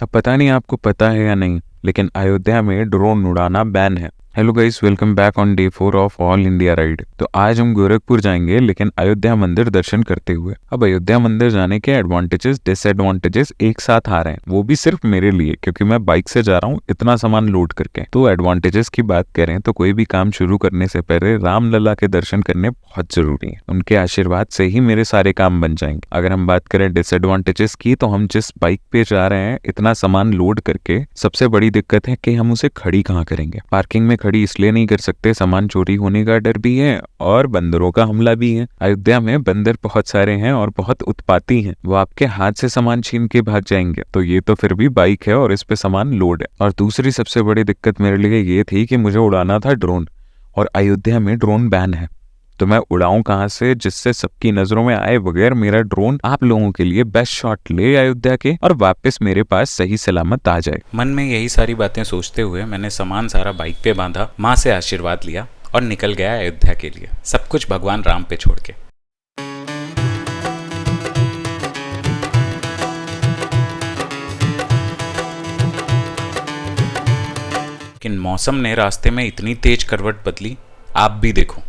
अब पता नहीं आपको पता है या नहीं, लेकिन अयोध्या में ड्रोन उड़ाना बैन है। Hello guys, welcome back on day 4 of all India ride. तो आज हम गोरखपुर जाएंगे, लेकिन अयोध्या मंदिर दर्शन करते हुए। अब अयोध्या मंदिर जाने के एडवांटेजेस डिसएडवांटेजेस एक साथ आ रहे हैं, वो भी सिर्फ मेरे लिए, क्योंकि मैं बाइक से जा रहा हूँ इतना सामान लोड करके। तो एडवांटेजेस की बात करें तो कोई भी काम शुरू करने से पहले रामलला के दर्शन करने बहुत जरूरी है। उनके आशीर्वाद से ही मेरे सारे काम बन जाएंगे। अगर हम बात करें डिसएडवांटेजेस की, तो हम जिस बाइक पे जा रहे हैं इतना सामान लोड करके, सबसे बड़ी दिक्कत है कि हम उसे खड़ी कहाँ करेंगे। पार्किंग में खड़ी इसलिए नहीं कर सकते, सामान चोरी होने का डर भी है और बंदरों का हमला भी है। अयोध्या में बंदर बहुत सारे हैं और बहुत उत्पाती हैं। वो आपके हाथ से सामान छीन के भाग जाएंगे। तो ये तो फिर भी बाइक है और इस पे सामान लोड है। और दूसरी सबसे बड़ी दिक्कत मेरे लिए ये थी कि मुझे उड़ाना था ड्रोन, और अयोध्या में ड्रोन बैन है। तो मैं उड़ाऊं कहाँ से जिससे सबकी नजरों में आए बगैर मेरा ड्रोन आप लोगों के लिए बेस्ट शॉट ले अयोध्या के और वापस मेरे पास सही सलामत आ जाए। मन में यही सारी बातें सोचते हुए मैंने सामान सारा बाइक पे बांधा, माँ से आशीर्वाद लिया और निकल गया अयोध्या के लिए, सब कुछ भगवान राम पे छोड़ के। लेकिन मौसम ने रास्ते में इतनी तेज करवट बदली, आप भी देखो।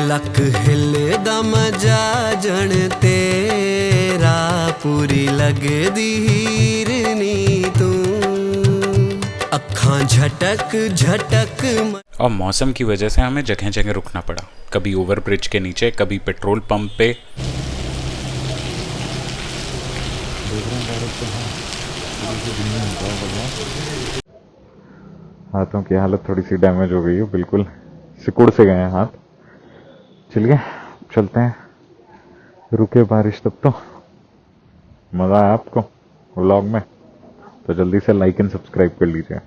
लक हिलदा मजा जन तेरा, पूरी लगदी हीरनी तू, अखां झटक झटक। और मौसम की वजह से हमें जगह जगह रुकना पड़ा, कभी ओवरब्रिज के नीचे, कभी पेट्रोल पंप पे। हाथों की हालत थोड़ी सी डैमेज हो गई है, बिल्कुल सिकुड़ से गए हैं हाथ। चलिए चलते हैं, रुके बारिश तब तो। मजा आया आपको व्लॉग में? तो जल्दी से लाइक एंड सब्सक्राइब कर लीजिए।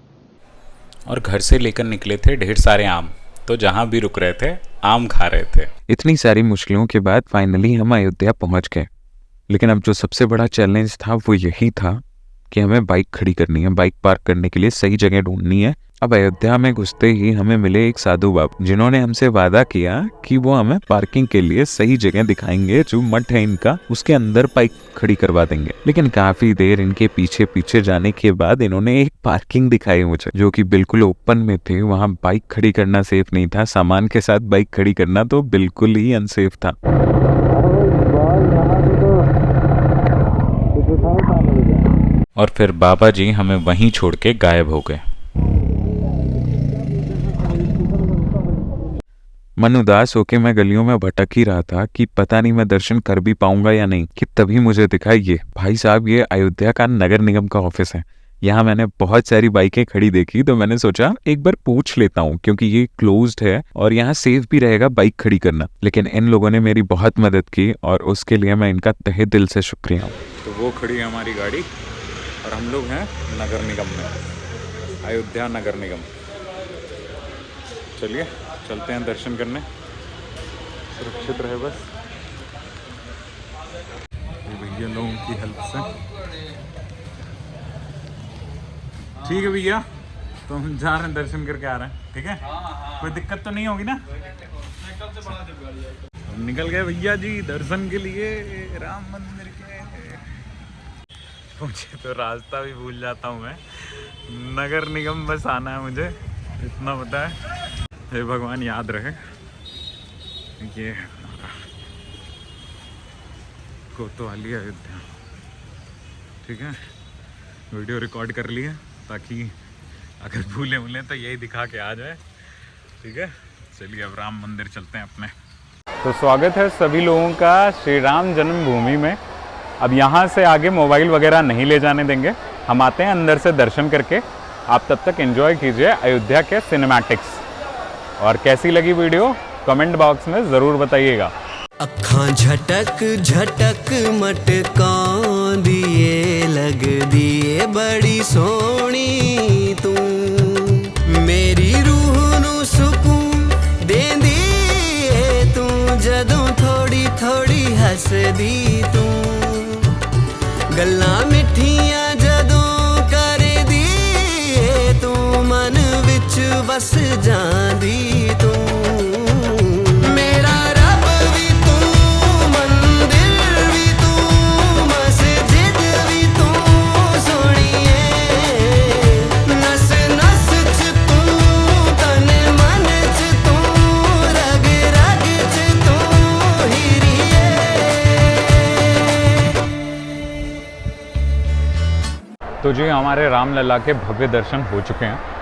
और घर से लेकर निकले थे ढेर सारे आम, तो जहाँ भी रुक रहे थे आम खा रहे थे। इतनी सारी मुश्किलों के बाद फाइनली हम अयोध्या पहुंच गए। लेकिन अब जो सबसे बड़ा चैलेंज था वो यही था कि हमें बाइक खड़ी करनी है, बाइक पार्क करने के लिए सही जगह ढूंढनी है। अब अयोध्या में घुसते ही हमें मिले एक साधु बाबा, जिन्होंने हमसे वादा किया कि वो हमें पार्किंग के लिए सही जगह दिखाएंगे, जो मठ है इनका उसके अंदर बाइक खड़ी करवा देंगे। लेकिन काफी देर इनके पीछे पीछे जाने के बाद इन्होंने एक पार्किंग दिखाई मुझे, जो कि बिल्कुल ओपन में थे। वहाँ बाइक खड़ी करना सेफ नहीं था, सामान के साथ बाइक खड़ी करना तो बिल्कुल ही अनसेफ था। और फिर बाबा जी हमें वहीं छोड़ के गायब हो गए। मन उदास होके मैं गलियों में भटक ही रहा था कि पता नहीं मैं दर्शन कर भी पाऊंगा या नहीं, कि तभी मुझे दिखा ये भाई साहब, ये अयोध्या का नगर निगम का ऑफिस है। यहाँ मैंने बहुत सारी बाइकें खड़ी देखी, तो मैंने सोचा एक बार पूछ लेता हूँ, क्योंकि ये क्लोज्ड है और यहाँ सेफ भी रहेगा बाइक खड़ी करना। लेकिन इन लोगों ने मेरी बहुत मदद की और उसके लिए मैं इनका तहे दिल से शुक्रिया हूँ। तो वो खड़ी है हमारी गाड़ी और हम लोग हैं नगर निगम में, अयोध्या नगर निगम। चलिए चलते हैं दर्शन करने, सुरक्षित रहे बस। ये भैया लोगों की हेल्प से ठीक है भैया, तो हम जा रहे हैं, दर्शन करके आ रहे हैं, ठीक है? कोई दिक्कत तो नहीं होगी ना? हम निकल गए भैया जी दर्शन के लिए राम मंदिर के। मुझे तो रास्ता भी भूल जाता हूँ मैं, नगर निगम बस आना है मुझे, इतना पता है। हे भगवान याद रहे। ये कोतवाली अयोध्या, ठीक है? वीडियो रिकॉर्ड कर लिया ताकि अगर भूले भूले तो यही दिखा के आ जाए, ठीक है? चलिए अब राम मंदिर चलते हैं अपने। तो स्वागत है सभी लोगों का श्री राम जन्मभूमि में। अब यहाँ से आगे मोबाइल वगैरह नहीं ले जाने देंगे, हम आते हैं अंदर से दर्शन करके। आप तब तक एंजॉय कीजिए अयोध्या के सिनेमैटिक्स। और कैसी लगी वीडियो कमेंट बॉक्स में ज़रूर बताइएगा। अखां झटक झटक मटकां दिए लग दिए, बड़ी सोहनी तू, मेरी रूह नू सुकून देंदी ए तू, जदों थोड़ी थोड़ी हसदी तू, गल्लां मिठियां जदों करदी ए तू, मन विच वस जांदी तू मेरा रब भी तू मंदिर भी तू मस्जिद भी तू सोनिए नस नस च तू तन मन च तू रग रग च तू हीरिए। तो जी हमारे रामलला के भव्य दर्शन हो चुके हैं।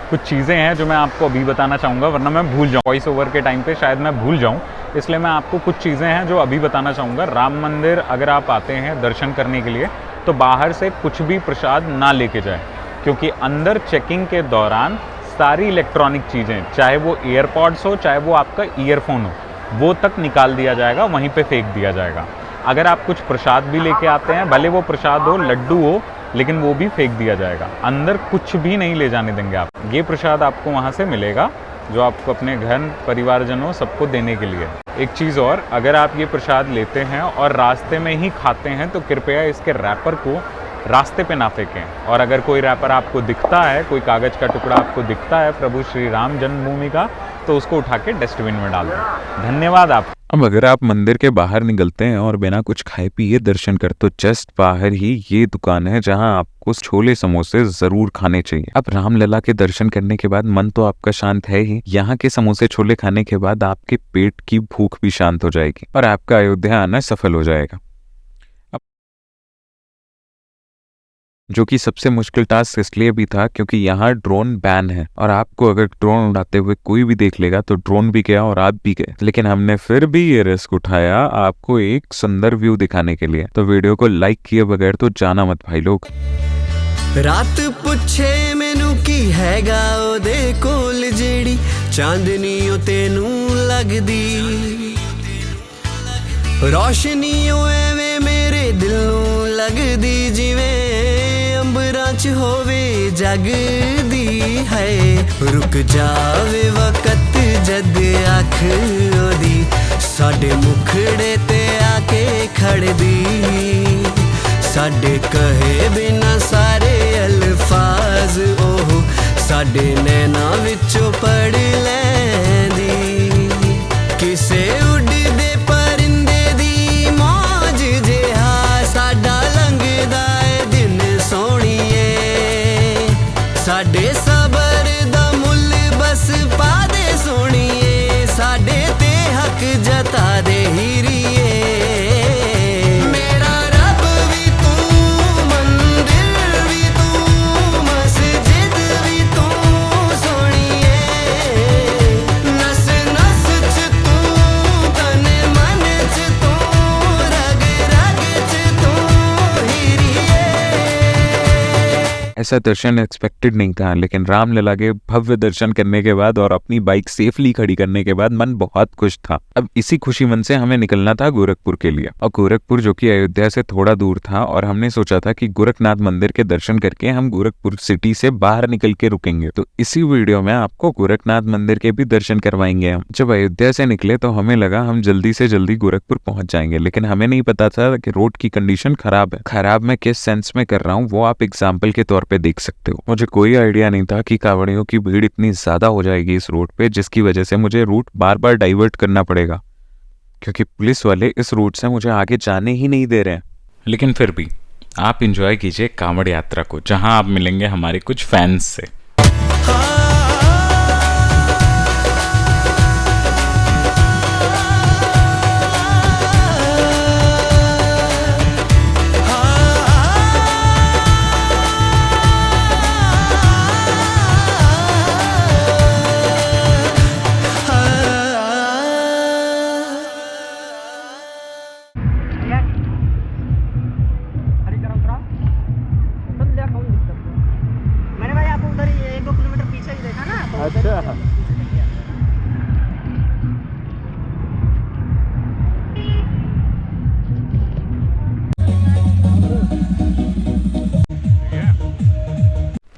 कुछ चीज़ें हैं जो मैं आपको अभी बताना चाहूँगा, वरना मैं भूल जाऊँ। वॉइस ओवर के टाइम पे शायद मैं भूल जाऊँ, इसलिए मैं आपको कुछ चीज़ें हैं जो अभी बताना चाहूँगा। राम मंदिर अगर आप आते हैं दर्शन करने के लिए तो बाहर से कुछ भी प्रसाद ना लेके जाएं, क्योंकि अंदर चेकिंग के दौरान सारी इलेक्ट्रॉनिक चीज़ें, चाहे वो ईयरपॉड्स हो चाहे वो आपका ईयरफोन हो, वो तक निकाल दिया जाएगा, वहीं पे फेंक दिया जाएगा। अगर आप कुछ प्रसाद भी लेके आते हैं, भले वो प्रसाद हो, लड्डू हो, लेकिन वो भी फेंक दिया जाएगा। अंदर कुछ भी नहीं ले जाने देंगे आप। ये प्रसाद आपको वहाँ से मिलेगा जो आपको अपने घर परिवारजनों सबको देने के लिए। एक चीज़ और, अगर आप ये प्रसाद लेते हैं और रास्ते में ही खाते हैं तो कृपया इसके रैपर को रास्ते पे ना फेंकें। और अगर कोई रैपर आपको दिखता है, कोई कागज़ का टुकड़ा आपको दिखता है प्रभु श्री राम जन्मभूमि का, तो उसको उठा के डस्टबिन में डाल दें। धन्यवाद आप। अब अगर आप मंदिर के बाहर निकलते हैं और बिना कुछ खाए पिए दर्शन करते, तो जस्ट बाहर ही ये दुकान है जहां आपको छोले समोसे जरूर खाने चाहिए। अब रामलला के दर्शन करने के बाद मन तो आपका शांत है ही, यहाँ के समोसे छोले खाने के बाद आपके पेट की भूख भी शांत हो जाएगी और आपका अयोध्या आना सफल हो जाएगा। जो कि सबसे मुश्किल टास्क इसलिए भी था क्योंकि यहाँ ड्रोन बैन है और आपको अगर ड्रोन उड़ाते हुए कोई भी देख लेगा तो ड्रोन भी गया और आप भी गए। लेकिन हमने फिर भी ये रिस्क उठाया आपको एक सुंदर व्यू दिखाने के लिए। तो वीडियो को लाइक किए बगैर तो जाना मत भाई लोग। रात पुछे मैनू की हैगा ओदे कोल जेड़ी चांदनी ओ तेनू लगदी रोशनी ओ एवें मेरे दिल नू लगदी जिवें अंबरां च होवे जगदी है। रुक जावे वक्त जद अख ओदी साडे मुखड़े ते आके खड़दी साडे कहे बिना सारे अल्फाज ओह साडे नैना विचों पढ़ लैंदी किसे उड़दे परिंदे दी मौज जिहा साडा लंघदा ए दिन सोहणीए साडे सबर दा मुल बस पा दे सोहणीए साडे ते हक जता दे हीरिए। ऐसा दर्शन एक्सपेक्टेड नहीं था, लेकिन रामलला के भव्य दर्शन करने के बाद और अपनी बाइक सेफली खड़ी करने के बाद मन बहुत खुश था। अब इसी खुशी मन से हमें निकलना था गोरखपुर के लिए, और गोरखपुर जो कि अयोध्या से थोड़ा दूर था, और हमने सोचा था कि गोरखनाथ मंदिर के दर्शन करके हम गोरखपुर सिटी से बाहर निकल के रुकेंगे। तो इसी वीडियो में आपको गोरखनाथ मंदिर के भी दर्शन करवाएंगे हम। जब अयोध्या से निकले तो हमें लगा हम जल्दी से जल्दी गोरखपुर पहुंच जाएंगे, लेकिन हमें नहीं पता था कि रोड की कंडीशन खराब है। खराब मैं किस सेंस में कर रहा हूँ वो आप एग्जाम्पल के तौर पे देख सकते हो। मुझे कोई आइडिया नहीं था कि कांवड़ियों की भीड़ इतनी ज्यादा हो जाएगी इस रोड पे, जिसकी वजह से मुझे रूट बार बार डाइवर्ट करना पड़ेगा, क्योंकि पुलिस वाले इस रूट से मुझे आगे जाने ही नहीं दे रहे हैं। लेकिन फिर भी आप इंजॉय कीजिए कांवड़ यात्रा को, जहां आप मिलेंगे हमारे कुछ फैंस से।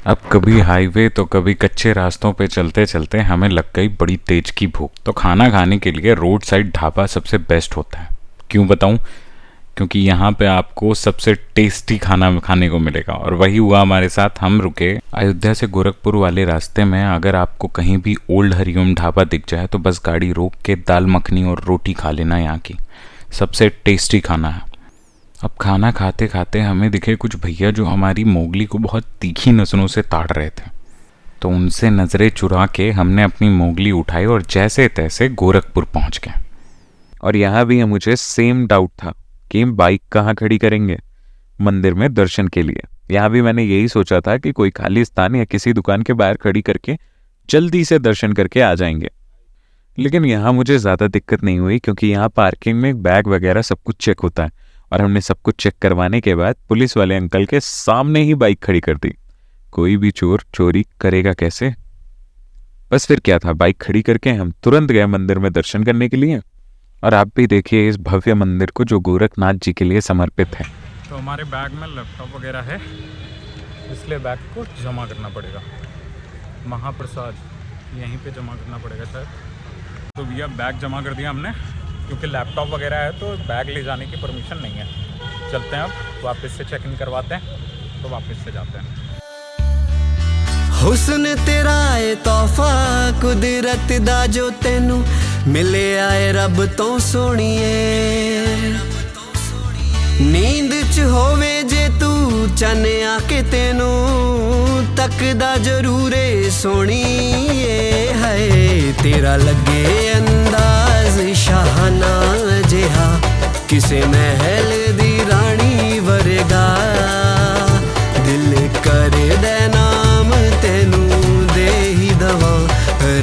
अब कभी हाईवे तो कभी कच्चे रास्तों पे चलते चलते हमें लग गई बड़ी तेज की भूख। तो खाना खाने के लिए रोड साइड ढाबा सबसे बेस्ट होता है। क्यों बताऊं? क्योंकि यहाँ पे आपको सबसे टेस्टी खाना खाने को मिलेगा। और वही हुआ हमारे साथ। हम रुके अयोध्या से गोरखपुर वाले रास्ते में। अगर आपको कहीं भी ओल्ड हरिओम ढाबा दिख जाए तो बस गाड़ी रोक के दाल मखनी और रोटी खा लेना। यहाँ की सबसे टेस्टी खाना है। अब खाना खाते खाते हमें दिखे कुछ भैया जो हमारी मोगली को बहुत तीखी नज़रों से ताड़ रहे थे। तो उनसे नज़रें चुरा के हमने अपनी मोगली उठाई और जैसे तैसे गोरखपुर पहुंच गए। और यहाँ भी मुझे सेम डाउट था कि बाइक कहाँ खड़ी करेंगे मंदिर में दर्शन के लिए। यहाँ भी मैंने यही सोचा था कि कोई खाली स्थान या किसी दुकान के बाहर खड़ी करके जल्दी से दर्शन करके आ जाएंगे। लेकिन यहाँ मुझे ज़्यादा दिक्कत नहीं हुई क्योंकि यहाँ पार्किंग में बैग वगैरह सब कुछ चेक होता है। और हमने सब कुछ चेक करवाने के बाद पुलिस वाले अंकल के सामने ही बाइक खड़ी कर दी। कोई भी चोर चोरी करेगा कैसे। बस फिर क्या था, बाइक खड़ी करके हम तुरंत गए मंदिर में दर्शन करने के लिए। और आप भी देखिए इस भव्य मंदिर को जो गोरखनाथ जी के लिए समर्पित है। तो हमारे बैग में लैपटॉप वगैरह है, इसलिए बैग को जमा करना पड़ेगा। महाप्रसाद यहीं पे जमा करना पड़ेगा शायद। तो भैया बैग जमा कर दिया हमने, क्योंकि लैपटॉप वगैरह है तो बैग ले जाने की परमिशन नहीं है। चलते हैं अब वापस से चेक इन करवाते हैं, तो वापस से जाते हैं। हुस्न तेरा ए तोहफा कुदरत दा जो तेनू मिले आए रब तो सोहणीए। नींद च होवे जे तू चन आके तेनू तकदा जरूरे सोहणीए। हाय तेरा लगे अंदाज शाहाना जिहा किसे महल दी रानी वर्गा। दिल करे दे नाम तेनू दे ही दवा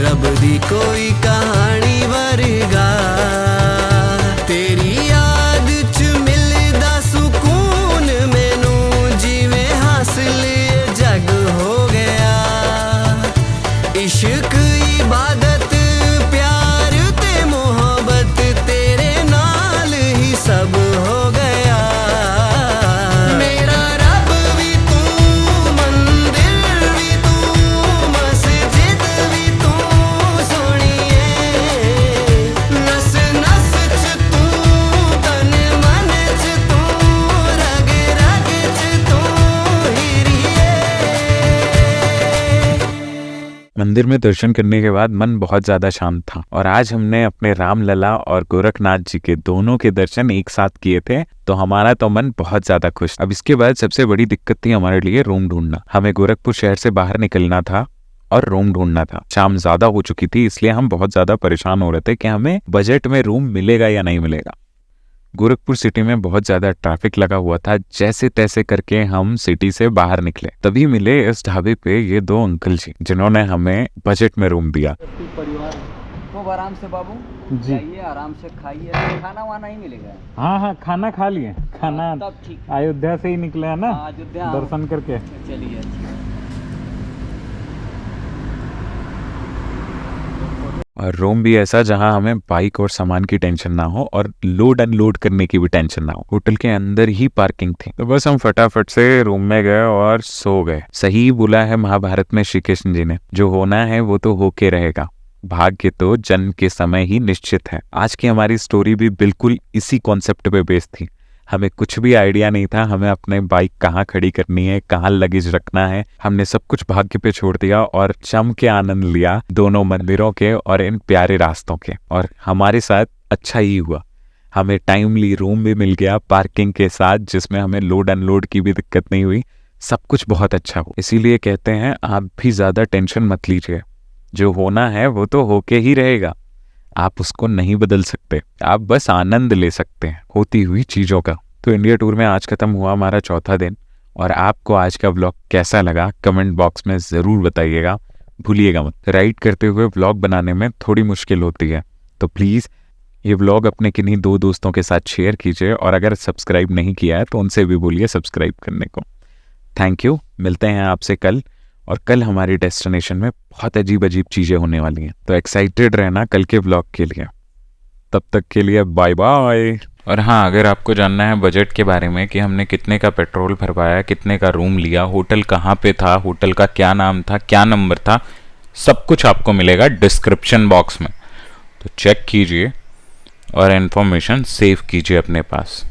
रब दी कोई कहानी वर्गा। तेरी याद च मिलदा सुकून मैनू जिवें हासिल जग हो गया। इश्क इबादत प्यार ते मोहब्बत तेरे नाल ही सब हो गया। मेरा रब भी तू मंदिर भी तू मस्जिद भी तू सोहणीए। नस नस च तू तन मन च तू रग रग च तू हीरिए। मंदिर में दर्शन करने के बाद मन बहुत ज्यादा शांत था। और आज हमने अपने रामलला और गोरखनाथ जी के दोनों के दर्शन एक साथ किए थे, तो हमारा तो मन बहुत ज्यादा खुश। अब इसके बाद सबसे बड़ी दिक्कत थी हमारे लिए रूम ढूंढना। हमें गोरखपुर शहर से बाहर निकलना था और रूम ढूंढना था। शाम ज्यादा हो चुकी थी, इसलिए हम बहुत ज्यादा परेशान हो रहे थे कि हमें बजट में रूम मिलेगा या नहीं मिलेगा। गोरखपुर सिटी में बहुत ज्यादा ट्रैफिक लगा हुआ था। जैसे तैसे करके हम सिटी से बाहर निकले, तभी मिले इस ढाबे पे ये दो अंकल जी जिन्होंने हमें बजट में रूम दिया। परिवार खूब आराम से बाबू जाइए, आराम से खाइए, खाना वाना ही मिलेगा। हाँ हाँ, खाना खा लिए। खाना तब ठीक। अयोध्या से ही निकले हैं ना, अयोध्या दर्शन करके। चलिए और रूम भी ऐसा जहां हमें बाइक और सामान की टेंशन ना हो और लोड अनलोड करने की भी टेंशन ना हो। होटल के अंदर ही पार्किंग थी, तो बस हम फटाफट से रूम में गए और सो गए। सही बोला है महाभारत में श्री कृष्ण जी ने, जो होना है वो तो होके रहेगा, भाग्य तो जन्म के समय ही निश्चित है। आज की हमारी स्टोरी भी बिल्कुल इसी कॉन्सेप्ट पे बेस्ड थी। हमें कुछ भी आइडिया नहीं था हमें अपने बाइक कहाँ खड़ी करनी है, कहाँ लगेज रखना है। हमने सब कुछ भाग्य पे छोड़ दिया और जम के आनंद लिया दोनों मंदिरों के और इन प्यारे रास्तों के। और हमारे साथ अच्छा ही हुआ, हमें टाइमली रूम भी मिल गया पार्किंग के साथ, जिसमें हमें लोड अनलोड की भी दिक्कत नहीं हुई। सब कुछ बहुत अच्छा हुआ। इसीलिए कहते हैं आप भी ज्यादा टेंशन मत लीजिए, जो होना है वो तो होके ही रहेगा। आप उसको नहीं बदल सकते, आप बस आनंद ले सकते हैं होती हुई चीजों का। तो इंडिया टूर में आज खत्म हुआ हमारा चौथा दिन। और आपको आज का व्लॉग कैसा लगा कमेंट बॉक्स में जरूर बताइएगा, भूलिएगा मत। राइड करते हुए व्लॉग बनाने में थोड़ी मुश्किल होती है, तो प्लीज ये व्लॉग अपने किन्हीं दो दोस्तों के साथ शेयर कीजिए। और अगर सब्सक्राइब नहीं किया है तो उनसे भी बोलिए सब्सक्राइब करने को। थैंक यू, मिलते हैं आपसे कल। और कल हमारी डेस्टिनेशन में बहुत अजीब अजीब चीजें होने वाली हैं, तो एक्साइटेड रहना कल के व्लॉग के लिए। तब तक के लिए बाय बाय। और हाँ, अगर आपको जानना है बजट के बारे में कि हमने कितने का पेट्रोल भरवाया, कितने का रूम लिया, होटल कहाँ पे था, होटल का क्या नाम था, क्या नंबर था, सब कुछ आपको मिलेगा डिस्क्रिप्शन बॉक्स में। तो चेक कीजिए और इन्फॉर्मेशन सेव कीजिए अपने पास।